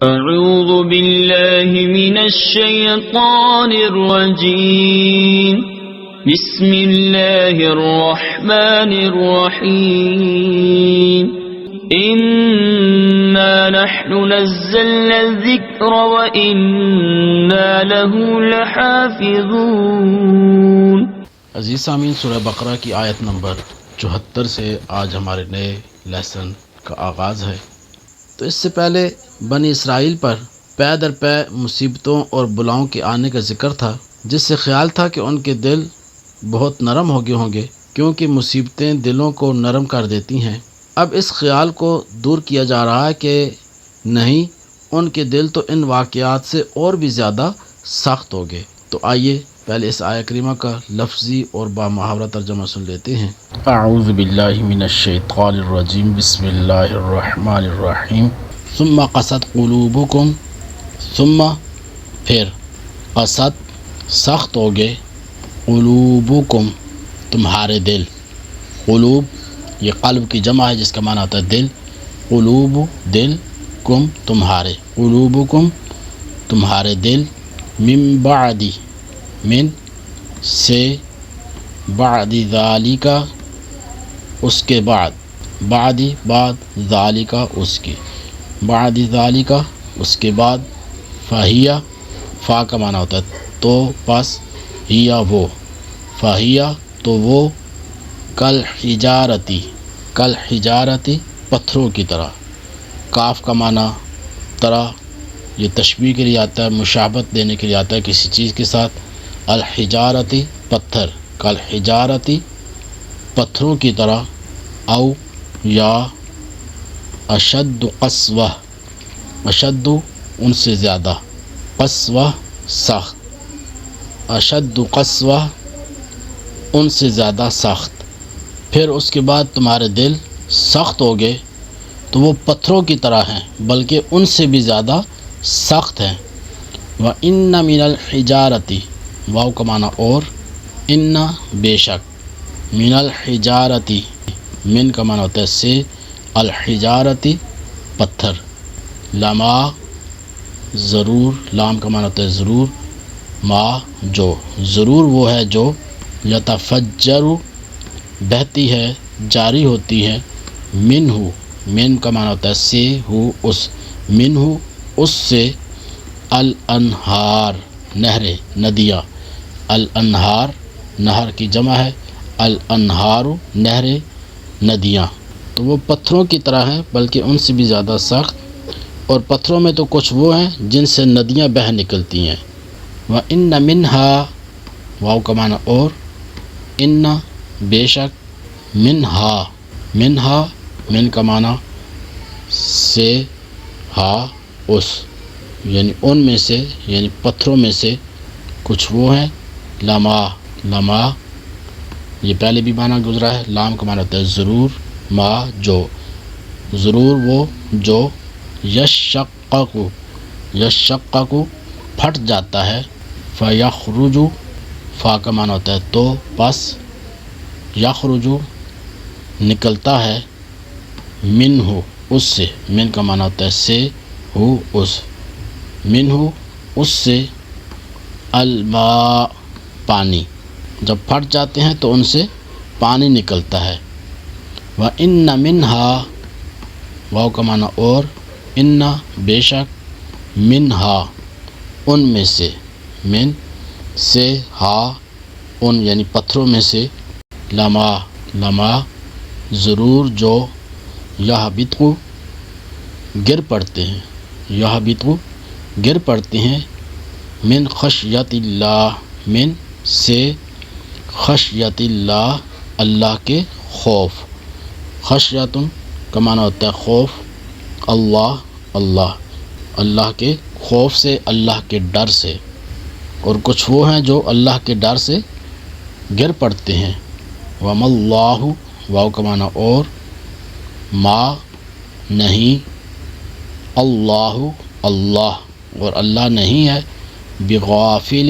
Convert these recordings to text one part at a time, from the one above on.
أعوذ بالله من الشيطان الرجيم بسم الله الرحمن الرحيم إنا نحن نزلنا الذكر وإنا له لحافظون۔ عزیز سامعین، سورہ بقرہ کی آیت نمبر 74 سے آج ہمارے نئے لیسن کا آغاز ہے۔ تو اس سے پہلے بنی اسرائیل پر پے در پے مصیبتوں اور بلاؤں کے آنے کا ذکر تھا، جس سے خیال تھا کہ ان کے دل بہت نرم ہو گئے ہوں گے، کیونکہ مصیبتیں دلوں کو نرم کر دیتی ہیں۔ اب اس خیال کو دور کیا جا رہا ہے کہ نہیں، ان کے دل تو ان واقعات سے اور بھی زیادہ سخت ہو گئے۔ تو آئیے پہلے اس آیہ کریمہ کا لفظی اور بامحاورہ ترجمہ سن لیتے ہیں۔ اعوذ باللہ من الشیطان الرجیم، بسم اللہ الرحمن الرحیم۔ ثم قست قلوبکم، ثم پھر قست سخت ہو گئے، قلوبکم تمہارے دل۔ قلوب یہ قلب کی جمع ہے جس کا معنی ہوتا ہے دل۔ قلوب دل، کم تمہارے، قلوبکم تمہارے دل، من بعد من سے، بعد ذالک اس کے بعد، بعد بعد ذالک اس کے، بعد ذالک اس کے بعد، فہیا فا کا معنی ہوتا ہے تو پس، ہیا وہ، فہیا تو وہ، کل حجارتی، کل حجارتی پتھروں کی طرح، کاف کا معنی طرح، یہ تشبیہ کے لیے آتا ہے، مشابہت دینے کے لیے آتا ہے کسی چیز کے ساتھ۔ الحجارتی پتھر، کل حجارتی پتھروں کی طرح، او یا اشد قسوہ، اشد ان سے زیادہ، قسوہ سخت، اشد قسوہ ان سے زیادہ سخت۔ پھر اس کے بعد تمہارے دل سخت ہو گئے تو وہ پتھروں کی طرح ہیں، بلکہ ان سے بھی زیادہ سخت ہیں۔ وَإِنَّ مِنَ الْحِجَارَةِ، واو کا معنی اور، ان بے شک، من الحجارتی من کا معنی ہوتا ہے سے، الحجارتی پتھر، لما ضرور، لام کا معنی ہوتا ہے ضرور، ما جو، ضرور وہ ہے جو، یتفجر بہتی ہے، جاری ہوتی ہے، منہ، من کا معنی ہوتا ہے سے، ہو اس، منہ اس سے، الانہار نہریں، ندیاں، الانہار نہر کی جمع ہے، الانہار نہریں، ندیاں۔ تو وہ پتھروں کی طرح ہیں بلکہ ان سے بھی زیادہ سخت، اور پتھروں میں تو کچھ وہ ہیں جن سے ندیاں بہہ نکلتی ہیں۔ وَإِنَّ مِنْهَا، واو کا معنی اور، ان بے شک، منہا، منہا من کا معنی سے، ہا اس، یعنی ان میں سے، یعنی پتھروں میں سے کچھ وہ ہیں، لما، لما یہ پہلے بھی معنی گزرا ہے، لام کا معنی ہوتا ہے ضرور، ما جو، ضرور وہ جو، یشقق، یشقق پھٹ جاتا ہے، فیخرج، فا کا معنی ہوتا ہے تو پس، یخرج نکلتا ہے، منہ اس سے، من کا معنی ہوتا ہے سے، ہو اس، منہ اس سے، الماء پانی، جب پھٹ جاتے ہیں تو ان سے پانی نکلتا ہے۔ وَإِنَّ مِنْهَا، واو کا معنی اور، ان بے شک، منہا ان میں سے، من سے، ہا ان یعنی پتھروں میں سے، لما، لما ضرور جو، یہبطو گر پڑتے ہیں، یہبطو گر پڑتے ہیں، من خشیت اللہ، من سے، خشیت اللہ اللہ کے خوف، خشیت کا معنی ہوتا ہے خوف، اللہ اللہ اللہ کے خوف سے، اللہ کے ڈر سے، اور کچھ وہ ہیں جو اللہ کے ڈر سے گر پڑتے ہیں۔ وَمَا اللَّهُ، واو کا معنی اور، ما نہیں، اللہ اللہ اور اللہ نہیں ہے، بغافل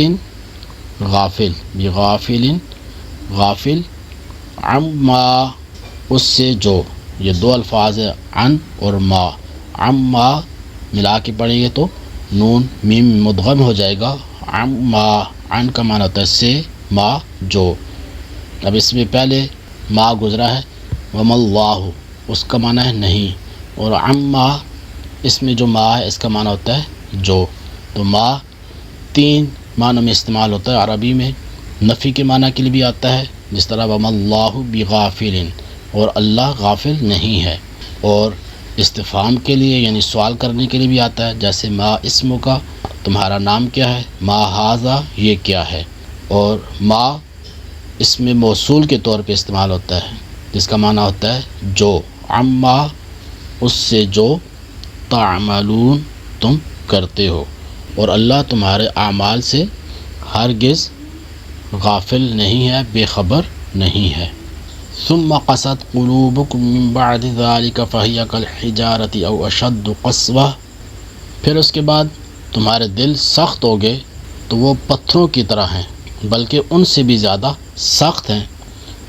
غافل، بغافل غافل، عما اس سے جو، یہ دو الفاظ ہیں، عن اور ما، عما ملا کے پڑھیں گے تو نون میم مدغم ہو جائے گا. عما، عن کا معنی ہوتا ہے سے، ما جو. اب اس میں پہلے ما گزرا ہے، وما اللہ اس کا معنی ہے نہیں، اور عما اس میں جو ما ہے اس کا معنی ہوتا ہے جو. تو ما 3 معنوں میں استعمال ہوتا ہے عربی میں. نفی کے معنی کے لیے بھی آتا ہے جس طرح وما اللہ بغافل، اور اللہ غافل نہیں ہے. اور استفہام کے لیے یعنی سوال کرنے کے لیے بھی آتا ہے، جیسے ما اسم کا، تمہارا نام کیا ہے، ما ھذا یہ کیا ہے. اور ما اس میں موصول کے طور پہ استعمال ہوتا ہے جس کا معنی ہوتا ہے جو. عما اس سے جو، تعملون تم کرتے ہو، اور اللہ تمہارے اعمال سے ہرگز غافل نہیں ہے، بے خبر نہیں ہے. ثم قست قلوبكم من بعد ذلك فهي كالحجارة او اشد قسوة، پھر اس کے بعد تمہارے دل سخت ہو گئے تو وہ پتھروں کی طرح ہیں بلکہ ان سے بھی زیادہ سخت ہیں.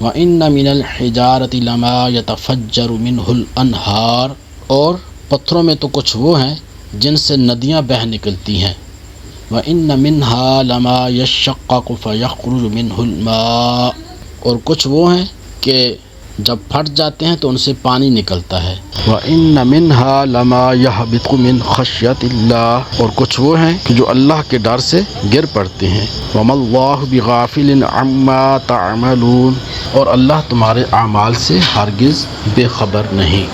وَإِنَّ مِنَ الْحِجَارَةِ لَمَا يَتَفَجَّرُ مِنْهُ الْأَنْهَارُ، اور پتھروں میں تو کچھ وہ ہیں جن سے ندیاں بہہ نکلتی ہیں. وَإِنَّ مِنْهَا لَمَا يَشَّقَّقُ فَيَخْرُجُ مِنْهُ الْمَاءُ، اور کچھ وہ ہیں کہ جب پھٹ جاتے ہیں تو ان سے پانی نکلتا ہے. وَإِنَّ مِنْهَا لَمَا يَهْبِطُ مِنْ خَشْيَةِ اللَّهِ، اور کچھ وہ ہیں کہ جو اللہ کے ڈر سے گر پڑتے ہیں. وَمَا اللَّهُ بِغَافِلٍ عَمَّا تَعْمَلُونَ، اور اللہ تمہارے اعمال سے ہرگز بے خبر نہیں.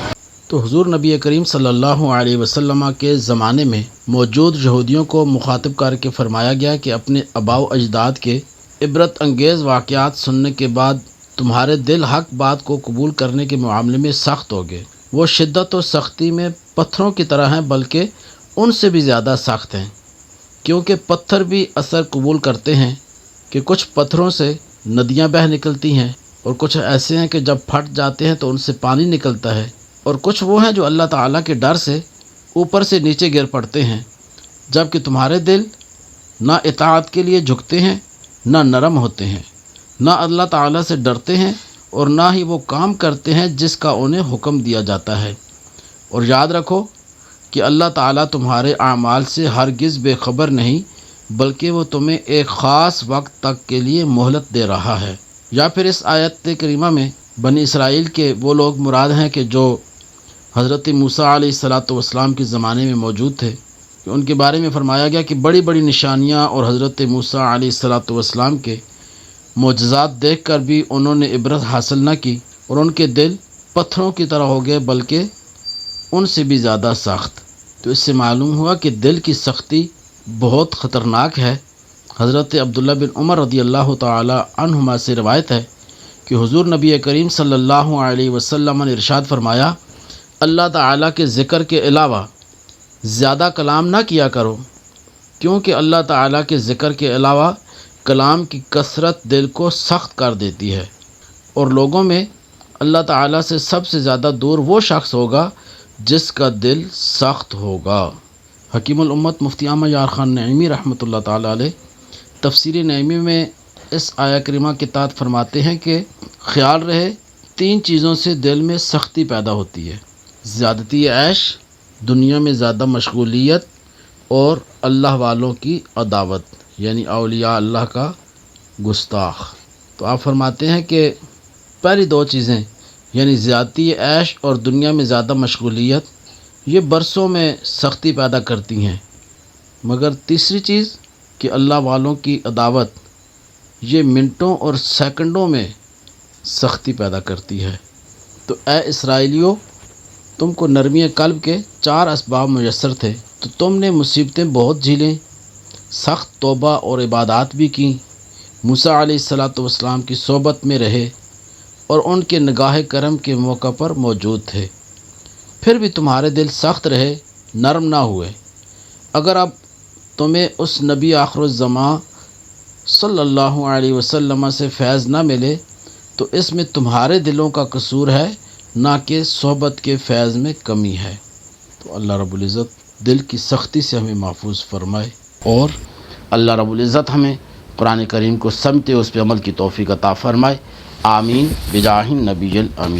تو حضور نبی کریم صلی اللہ علیہ وسلم کے زمانے میں موجود یہودیوں کو مخاطب کر کے فرمایا گیا کہ اپنے آباء و اجداد کے عبرت انگیز واقعات سننے کے بعد تمہارے دل حق بات کو قبول کرنے کے معاملے میں سخت ہو گئے. وہ شدت و سختی میں پتھروں کی طرح ہیں بلکہ ان سے بھی زیادہ سخت ہیں، کیونکہ پتھر بھی اثر قبول کرتے ہیں کہ کچھ پتھروں سے ندیاں بہہ نکلتی ہیں، اور کچھ ایسے ہیں کہ جب پھٹ جاتے ہیں تو ان سے پانی نکلتا ہے، اور کچھ وہ ہیں جو اللہ تعالیٰ کے ڈر سے اوپر سے نیچے گر پڑتے ہیں. جبکہ تمہارے دل نہ اطاعت کے لیے جھکتے ہیں، نہ نرم ہوتے ہیں، نہ اللہ تعالیٰ سے ڈرتے ہیں، اور نہ ہی وہ کام کرتے ہیں جس کا انہیں حکم دیا جاتا ہے. اور یاد رکھو کہ اللہ تعالیٰ تمہارے اعمال سے ہرگز بے خبر نہیں، بلکہ وہ تمہیں ایک خاص وقت تک کے لیے مہلت دے رہا ہے. یا پھر اس آیت کریمہ میں بنی اسرائیل کے وہ لوگ مراد ہیں کہ جو حضرت موسیٰ علیہ السلام کے زمانے میں موجود تھے، کہ ان کے بارے میں فرمایا گیا کہ بڑی بڑی نشانیاں اور حضرت موسیٰ علیہ السلام کے معجزات دیکھ کر بھی انہوں نے عبرت حاصل نہ کی، اور ان کے دل پتھروں کی طرح ہو گئے بلکہ ان سے بھی زیادہ سخت. تو اس سے معلوم ہوا کہ دل کی سختی بہت خطرناک ہے. حضرت عبداللہ بن عمر رضی اللہ تعالی عنہما سے روایت ہے کہ حضور نبی کریم صلی اللہ علیہ وسلم نے ارشاد فرمایا، اللہ تعالیٰ کے ذکر کے علاوہ زیادہ کلام نہ کیا کرو، کیونکہ اللہ تعالیٰ کے ذکر کے علاوہ کلام کی کثرت دل کو سخت کر دیتی ہے، اور لوگوں میں اللہ تعالیٰ سے سب سے زیادہ دور وہ شخص ہوگا جس کا دل سخت ہوگا. حکیم الامت مفتی احمد یار خان نعیمی رحمۃ اللہ تعالیٰ علیہ تفسیر نعیمی میں اس آیہ کریمہ کے تحت فرماتے ہیں کہ خیال رہے 3 چیزوں سے دل میں سختی پیدا ہوتی ہے: زیادتی عیش، دنیا میں زیادہ مشغولیت، اور اللہ والوں کی عداوت یعنی اولیاء اللہ کا گستاخ. تو آپ فرماتے ہیں کہ پہلی 2 چیزیں یعنی زیادتی عیش اور دنیا میں زیادہ مشغولیت یہ برسوں میں سختی پیدا کرتی ہیں، مگر تیسری چیز کہ اللہ والوں کی عداوت یہ منٹوں اور سیکنڈوں میں سختی پیدا کرتی ہے. تو اے اسرائیلیوں، تم کو نرمی قلب کے 4 اسباب میسر تھے، تو تم نے مصیبتیں بہت جھیلیں، سخت توبہ اور عبادات بھی کیں، موسیٰ علیہ السلام کی صحبت میں رہے اور ان کے نگاہ کرم کے موقع پر موجود تھے، پھر بھی تمہارے دل سخت رہے، نرم نہ ہوئے. اگر اب تمہیں اس نبی آخر الزمان صلی اللہ علیہ وسلم سے فیض نہ ملے تو اس میں تمہارے دلوں کا قصور ہے، نہ کہ صحبت کے فیض میں کمی ہے. تو اللہ رب العزت دل کی سختی سے ہمیں محفوظ فرمائے، اور اللہ رب العزت ہمیں قرآن کریم کو سمجھتے اس پہ عمل کی توفیق عطا فرمائے. آمین بجاہ النبی الامین.